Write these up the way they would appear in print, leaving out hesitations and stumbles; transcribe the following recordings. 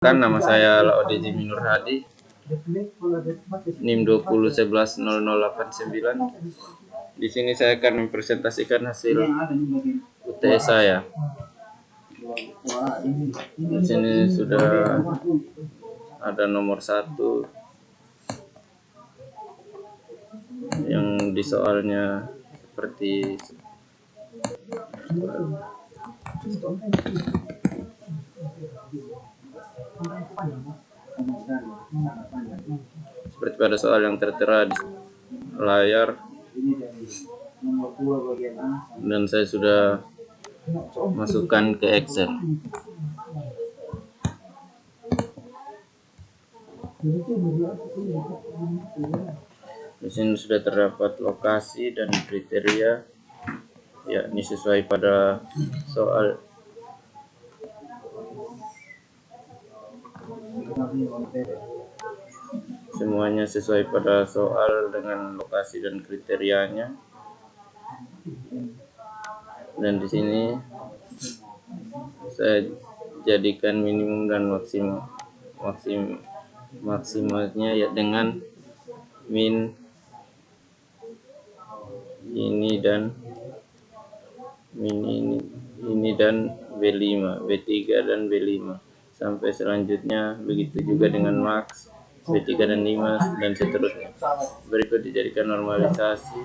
Nama saya Laode Jimmy Nur Hadi, NIM 20110089. Di sini saya akan mempresentasikan hasil UTS saya. Di sini sudah ada nomor 1 yang di soalnya seperti pada soal yang tertera di layar, dan saya sudah masukkan ke Excel. Di sini sudah terdapat lokasi dan kriteria, yakni sesuai pada soal. Semuanya sesuai pada soal dengan lokasi dan kriterianya. Dan di sini saya jadikan minimum dan maksimalnya ya dengan min ini dan B5, B3 dan B5 sampai selanjutnya, begitu juga dengan max B3 dan 5 dan seterusnya. Berikut dijadikan normalisasi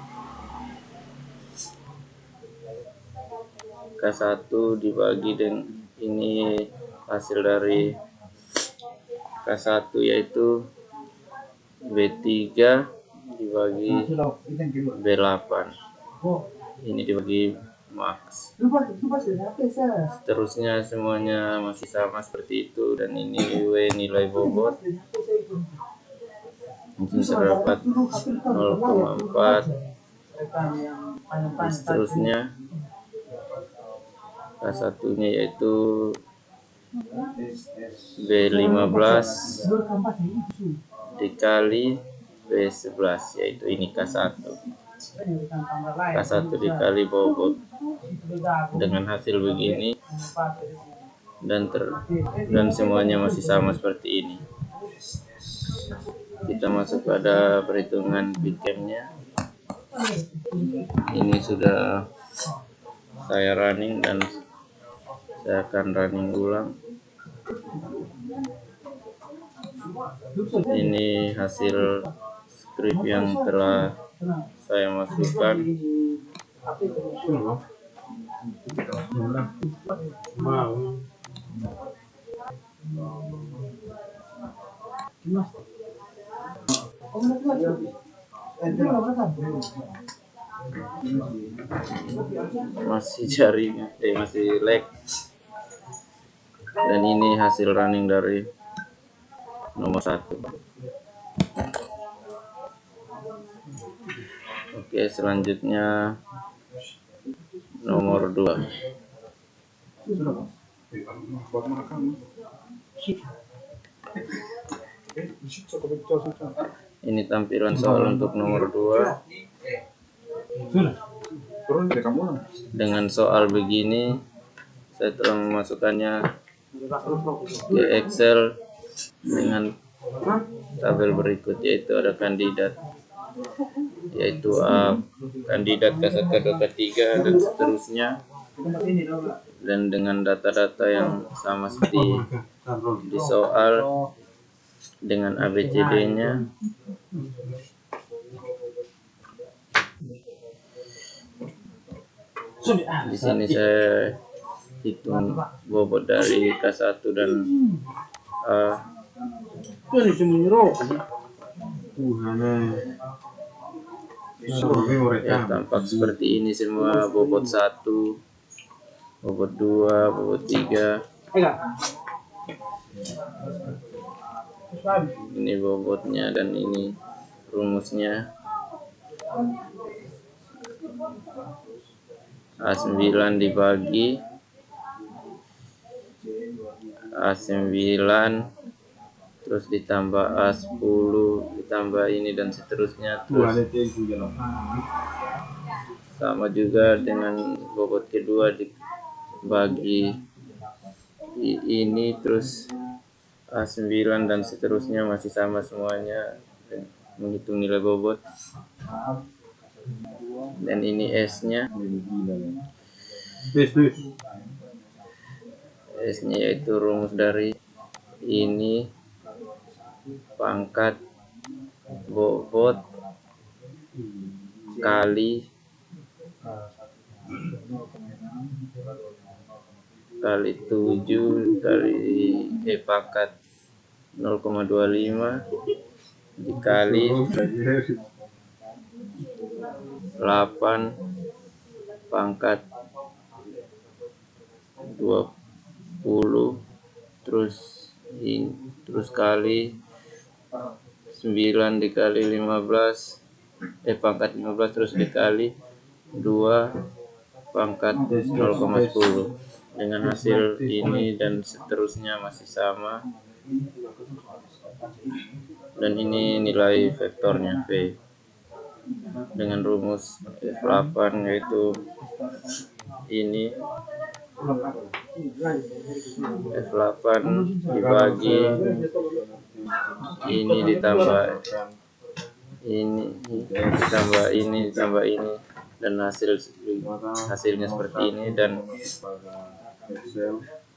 K1 dibagi dengan ini hasil dari K1, yaitu B3 dibagi B8, ini dibagi max. Seterusnya semuanya masih sama seperti itu, dan ini W nilai bobot. Mungkin terdapat 0,4. Seterusnya K1 nya yaitu B15 dikali B11, yaitu ini K1 dikali bobot dengan hasil begini, dan semuanya masih sama seperti ini. Kita masuk pada perhitungan Bitcam-nya. Ini sudah saya running dan saya akan running ulang. Ini hasil script yang telah saya masukkan. Masih jaring, masih lag. Dan ini hasil running dari nomor 1. Oke, selanjutnya nomor 2. Ini tampilan soal untuk nomor 2. Dengan soal begini, saya telah memasukkannya ke Excel dengan tabel berikut, yaitu ada kandidat, yaitu kandidat K1, K2, K3 dan seterusnya, dan dengan data-data yang sama seperti di soal dengan ABCD-nya. Di sini saya hitung bobot dari K1 dan ya, tampak seperti ini semua: bobot 1, bobot 2, bobot 3. Ini bobotnya dan ini rumusnya. A9 dibagi A9, terus ditambah A10, ditambah ini dan seterusnya. Terus sama juga dengan bobot kedua dibagi ini, terus A9 dan seterusnya masih sama semuanya, menghitung nilai bobot. Dan ini S-nya. S-nya yaitu rumus dari ini pangkat bobot kali 7 kali pangkat 0,25 dikali 8 pangkat 20 terus kali 9 dikali 15 pangkat 15 terus dikali 2 pangkat 0,10. Dengan hasil ini dan seterusnya masih sama, dan ini nilai vektornya V dengan rumus F8 yaitu ini F8 dibagi ini ditambah ini ditambah ini dan hasilnya seperti ini. Dan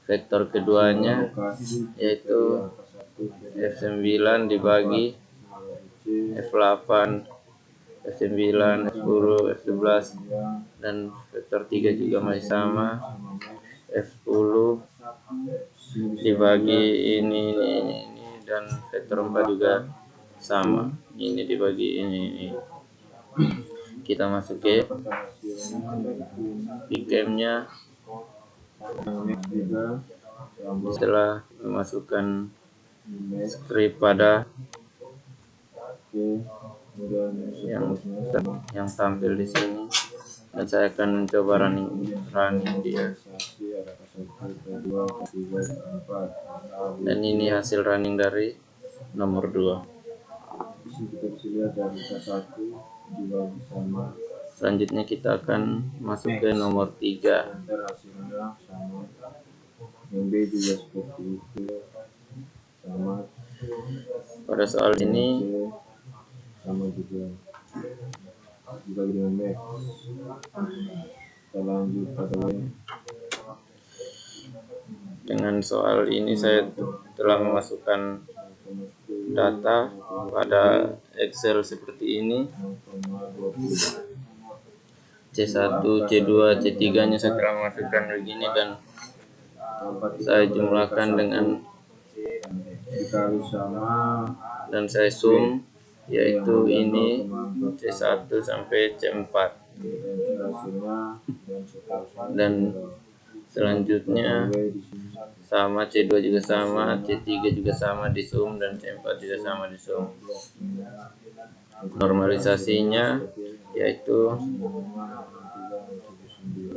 vektor keduanya yaitu F9 dibagi F8 F9 F10 F11 dan vektor 3 juga masih sama, F10 dibagi ini dan vektor 4 juga sama, ini dibagi ini. Kita masuk ke Picam-nya. Setelah memasukkan script pada yang tampil di sini, dan saya akan mencoba running dia. Dan ini hasil running dari nomor 2. Selanjutnya kita akan masuk ke nomor 3. Pada soal ini sama juga dibagi dengan max. Kita lanjut pada dengan soal ini saya telah memasukkan data pada Excel seperti ini. C1, C2, C3 nya saya telah memasukkan begini, dan saya jumlahkan dengan dan saya sum, yaitu ini C1 sampai C4, dan selanjutnya sama C2 juga sama, C3 juga sama di sum, dan C4 juga sama di sum. Normalisasinya yaitu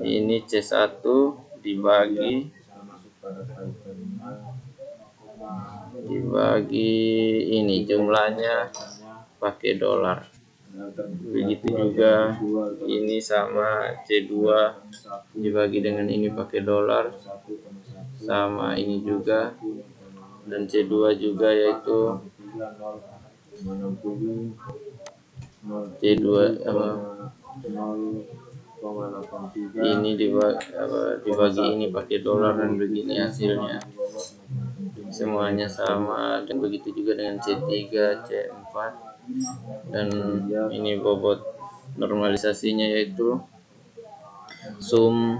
ini C1 dibagi ini jumlahnya pakai dolar. Begitu juga ini sama C2 dibagi dengan ini pakai dolar, sama ini juga, dan C2 juga yaitu C2 ini dibagi ini pakai dolar, dan begini hasilnya semuanya sama. Dan begitu juga dengan C3, C4, dan ini bobot normalisasinya yaitu sum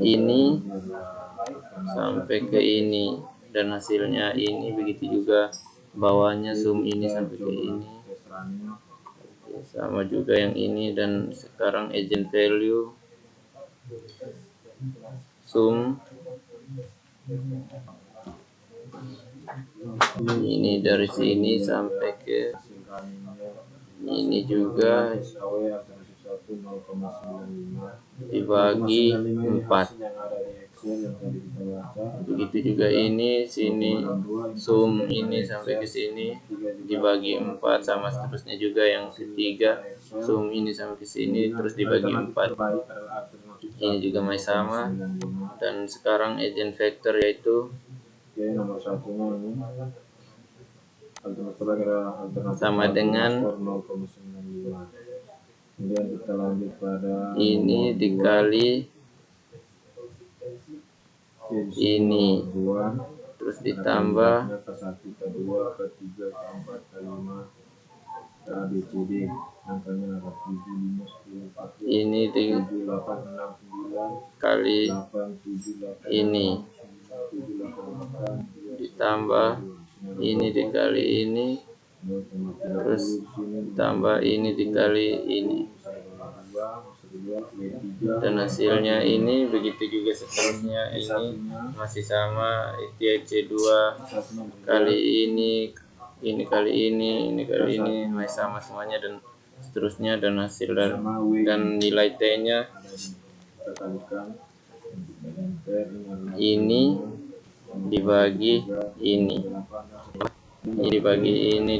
ini sampai ke ini, dan hasilnya ini. Begitu juga bawahnya sum ini sampai ke ini, sama juga yang ini. Dan sekarang agent value sum ini dari sini sampai ke ini juga dibagi 4. Begitu juga ini sini sum ini sampai ke sini dibagi 4, sama seterusnya juga yang ketiga sum ini sampai ke sini terus dibagi 4. Ini juga masih sama. Dan sekarang agent vector yaitu Oke, nomor satunya ini alternatif adalah alternatif sama dengan 0,95. Kemudian kita lanjut pada ini nomor dikali ini, nomor 2. terus ditambah K1, K2, K3, K4, K5, KBCD. Angkanya ada 7, 5, 10, 14, ini 7, 8, 6, 9, dikali 8, 7, 8, ini 7, 8, 8, ditambah ini dikali ini, terus ditambah ini dikali ini, dan hasilnya ini begitu juga seterusnya. Ini masih sama, C2 kali ini kali ini kali ini masih sama semuanya, dan seterusnya, dan hasil dan nilai T nya ini dibagi ini dibagi ini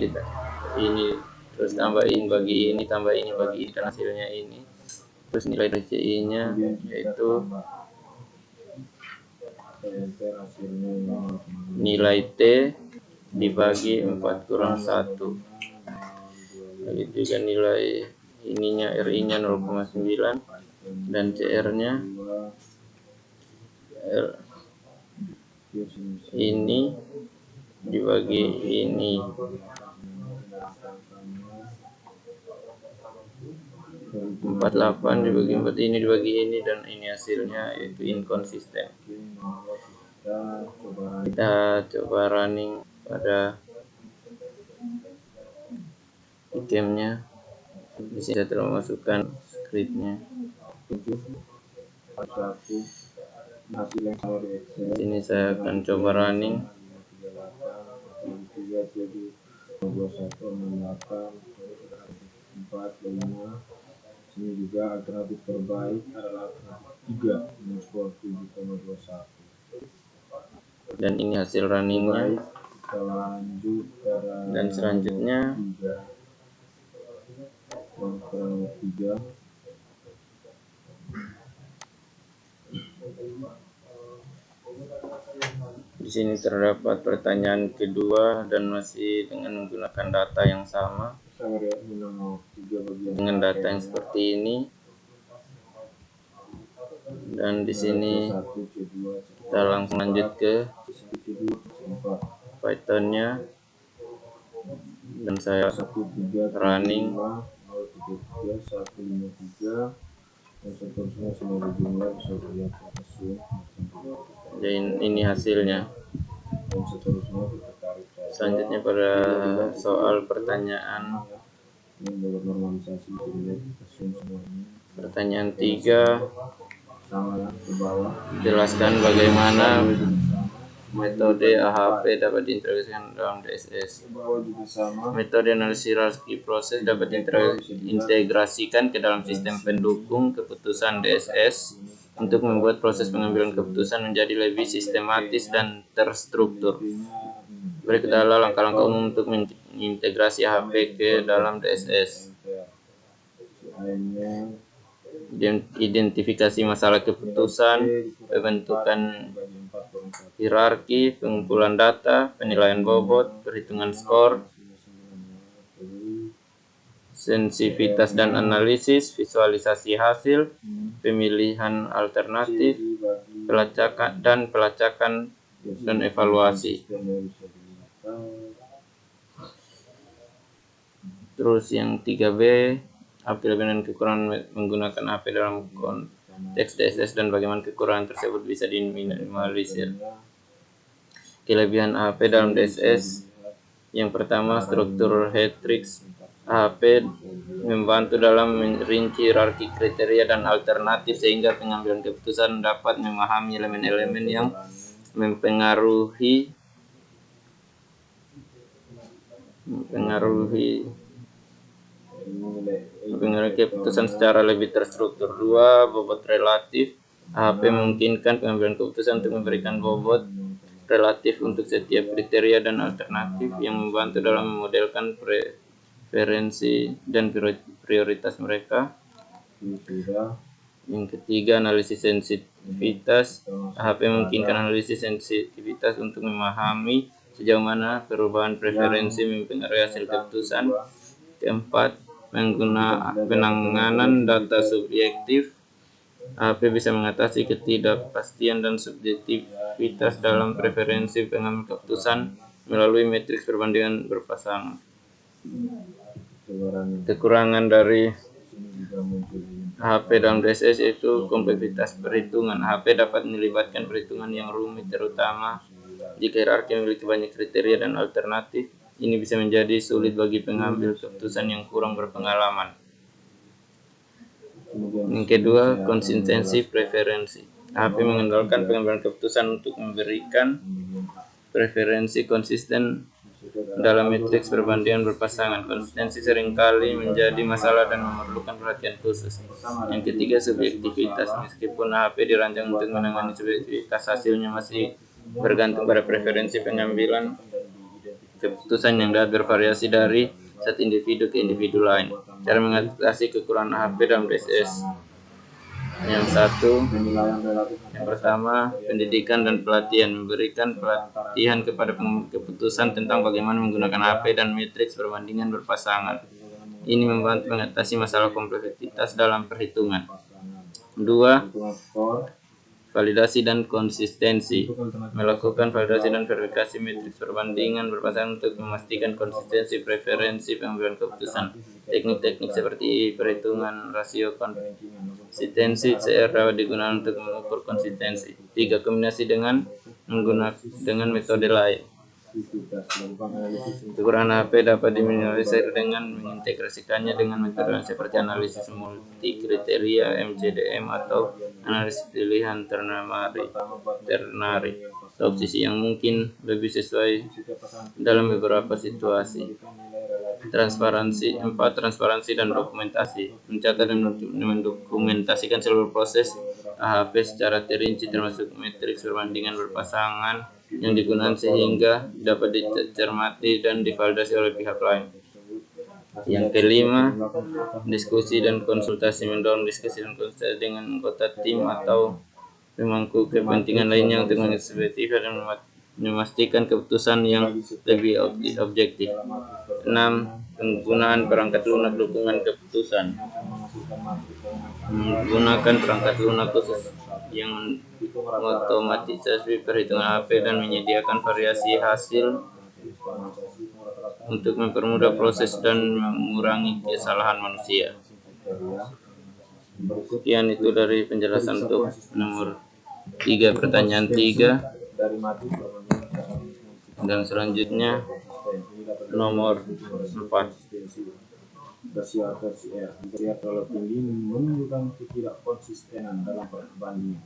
terus tambah ini bagi ini tambah ini bagi ini, dan hasilnya ini. Terus nilai DCI nya yaitu nilai T dibagi 4 kurang 1. Begitu juga nilai ininya, RI nya 0,9, dan CR nya ini dibagi ini 48 dibagi 4, ini dibagi ini, dan ini hasilnya yaitu inkonsisten. Kita coba running pada gamenya. Di sini saya telah masukkan scriptnya. Di sini saya akan coba running. Ini juga alternatif terbaik adalah alternatif 3 menskor 7,21. Dan ini hasil runningnya. Kita lanjut dan selanjutnya nomor 3. Di sini terdapat pertanyaan kedua dan masih dengan menggunakan data yang sama, dengan data yang seperti ini. Dan di sini kita langsung lanjut ke Python-nya, dan saya running. Dan ini hasilnya. Selanjutnya pada soal pertanyaan 3, jelaskan bagaimana metode AHP dapat diintegrasikan dalam DSS. Metode analisis hierarki proses dapat diintegrasikan ke dalam sistem pendukung keputusan DSS untuk membuat proses pengambilan keputusan menjadi lebih sistematis dan terstruktur. Berikut adalah langkah-langkah umum untuk mengintegrasi AHP ke dalam DSS. Identifikasi masalah keputusan, pembentukan hierarki, pengumpulan data, penilaian bobot, perhitungan skor, sensitivitas dan analisis, visualisasi hasil, pemilihan alternatif, pelacakan dan evaluasi. Terus yang 3B, apa kelebihan dan kekurangan menggunakan AHP dalam konteks DSS dan bagaimana kekurangan tersebut bisa diminimalisir. Kelebihan AHP dalam DSS: yang pertama, struktur matriks AHP membantu dalam merinci hierarki kriteria dan alternatif sehingga pengambilan keputusan dapat memahami elemen-elemen yang mempengaruhi keputusan secara lebih terstruktur. 2. Bobot relatif. AHP memungkinkan pengambilan keputusan untuk memberikan bobot relatif untuk setiap kriteria dan alternatif yang membantu dalam memodelkan preferensi dan prioritas mereka. Yang ketiga, analisis sensitivitas. HP memungkinkan analisis sensitivitas untuk memahami sejauh mana perubahan preferensi mempengaruhi hasil keputusan. Keempat, penanganan data subjektif. HP bisa mengatasi ketidakpastian dan subjektivitas dalam preferensi pengambil keputusan melalui matriks perbandingan berpasangan. Kekurangan dari HP dalam DSS yaitu kompleksitas perhitungan. HP dapat melibatkan perhitungan yang rumit, terutama jika hierarki memiliki banyak kriteria dan alternatif. Ini bisa menjadi sulit bagi pengambil keputusan yang kurang berpengalaman. Yang kedua, konsistensi preferensi. HP mengandalkan pengambilan keputusan untuk memberikan preferensi konsisten dalam matriks perbandingan berpasangan. Konsistensi seringkali menjadi masalah dan memerlukan perhatian khusus. Yang ketiga, subjektivitas. Meskipun HP dirancang untuk menangani subjektivitas, hasilnya masih bergantung pada preferensi pengambilan keputusan yang dapat bervariasi dari satu individu ke individu lain. Cara mengatasi kekurangan HP dalam DSS. Yang pertama, pendidikan dan pelatihan. Memberikan pelatihan kepada pengambil keputusan tentang bagaimana menggunakan HP dan matriks perbandingan berpasangan. Ini membantu mengatasi masalah kompleksitas dalam perhitungan. 2. Validasi dan konsistensi. Melakukan validasi dan verifikasi matriks perbandingan berpasangan untuk memastikan konsistensi preferensi pengambilan keputusan. Teknik-teknik seperti perhitungan rasio konsistensi CR dapat digunakan untuk mengukur konsistensi. 3. Kombinasi dengan metode lain. Kekurangan HP dapat diminimalisir dengan mengintegrasikannya dengan metode seperti analisis multi kriteria MCDM atau analisis pilihan ternary atau opsi yang mungkin lebih sesuai dalam beberapa situasi. Transparansi. 4. Transparansi dan dokumentasi. Mencatat dan mendokumentasikan seluruh proses HP secara terinci, termasuk matriks perbandingan berpasangan yang digunakan sehingga dapat dicermati dan divalidasi oleh pihak lain. Yang kelima, diskusi dan konsultasi. Mendorong diskusi dan konsultasi dengan anggota tim atau pemangku kepentingan lainnya untuk mengeksekutif dan memastikan keputusan yang lebih objektif. 6. Penggunaan perangkat lunak dukungan keputusan. Menggunakan perangkat lunak khusus yang mengotomatisasi perhitungan HP dan menyediakan variasi hasil untuk mempermudah proses dan mengurangi kesalahan manusia. Sekian itu dari penjelasan untuk nomor 3, pertanyaan 3. Dan selanjutnya nomor 4. Terlalu tinggi menunjukkan ketidakkonsistenan dalam perbandingan.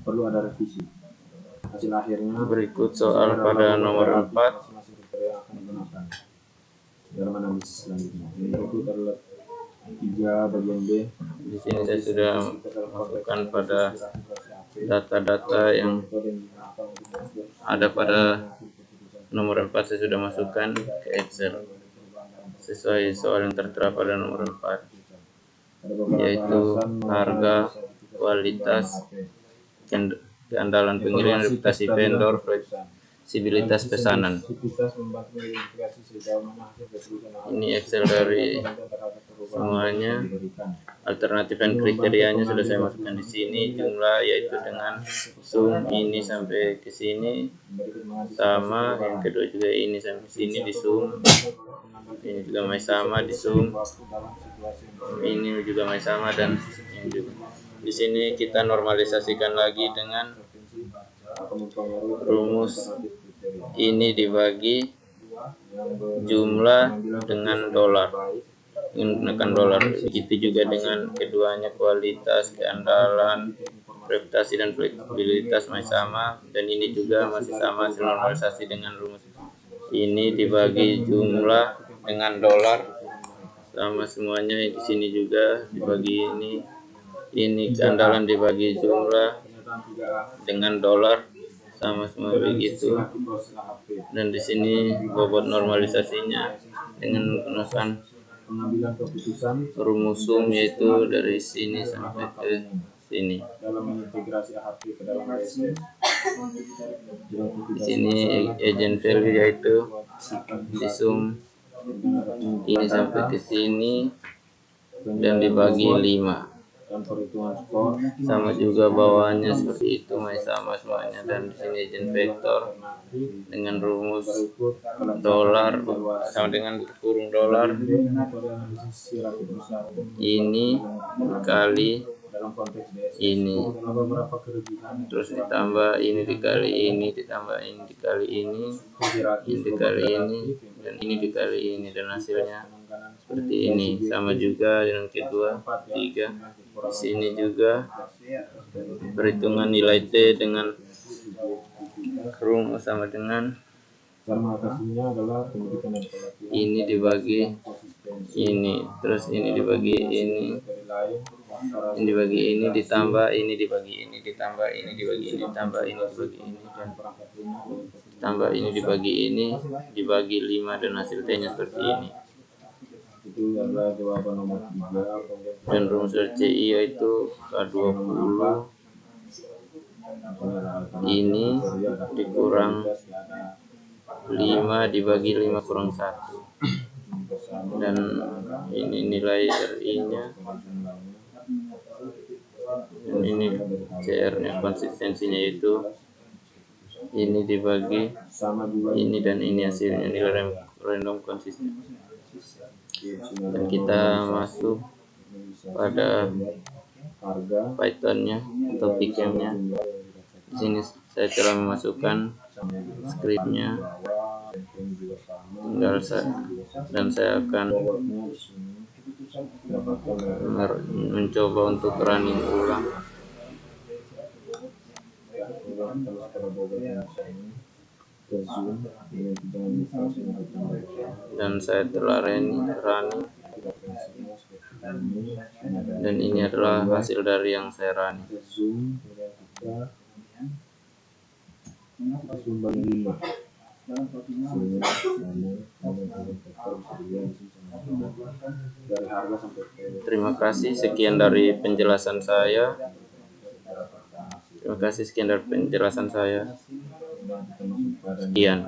Perlu ada revisi. Hasil akhirnya Berikut soal pada nomor 4. Dalam analisis selanjutnya. Itu terlihat 3 bagian B. Di sini saya sudah masukkan pada data-data yang ada pada nomor 4. Saya sudah masukkan ke Excel sesuai soal yang tertera pada nomor 4, yaitu harga, kualitas, keandalan pengiriman, reputasi vendor, fleksibilitas pesanan. Ini Excel dari semuanya. Alternatif dan kriterianya sudah saya masukkan di sini. Jumlah yaitu dengan sum ini sampai ke sini sama, yang kedua juga ini sampai sini di sum, ini juga masih sama di sum, ini juga masih sama, dan yang juga di sini kita normalisasikan lagi dengan rumus ini dibagi jumlah dengan dolar, menggunakan dolar. Begitu juga dengan keduanya, kualitas, keandalan, reputasi dan fleksibilitas masih sama, dan ini juga masih sama hasil normalisasi dengan rumus ini dibagi jumlah dengan dolar, sama semuanya. Di sini juga dibagi ini keandalan dibagi jumlah dengan dolar, sama semua begitu. Dan di sini bobot normalisasinya dengan menggunakan pengambilan keputusan rumus sum yaitu dari sini sampai ke sini. dalam mengintegrasi AHP ke dalam DSS. Di sini agent value yaitu di sum ini sampai ke sini dan dibagi 5. Dan perhitungan skor Sama juga bawahnya seperti itu, sama semuanya. Dan di sini agent vektor dengan rumus dolar sama dengan kurung dolar ini kali dalam konteks DSS. ini, Beberapa kelebihan terus ditambah ini dikali ini, ditambah ini dikali ini dikali ini, dan ini dikali ini, dan hasilnya seperti ini. Sama juga dengan kedua, 3. Di sini juga perhitungan nilai T dengan rumus sama dengan cara mengatasinya adalah pendidikan dan pelatihan. ini dibagi ini, terus ini dibagi ini dibagi ini, ditambah ini dibagi ini, ditambah ini dibagi ini, ditambah ini dibagi ini, dan tambah ini dibagi ini, dibagi 5, dan hasil T-nya seperti ini. Itu adalah jawaban nomor 3. Dan rumus RCI yaitu K20 ini dikurang 5 dibagi 5 kurang 1, dan ini nilai RI-nya, dan ini CR-nya, konsistensinya yaitu ini dibagi ini, dan ini hasilnya nilai random konsisten. Dan kita masuk pada Python-nya atau Picam-nya. Di sini saya telah memasukkan skripnya, dan saya akan mencoba untuk running ulang. Dan saya telah running, dan ini adalah hasil dari yang saya running. Terima kasih, sekian dari penjelasan saya. Terima kasih, sekian dari penjelasan saya. Sekian.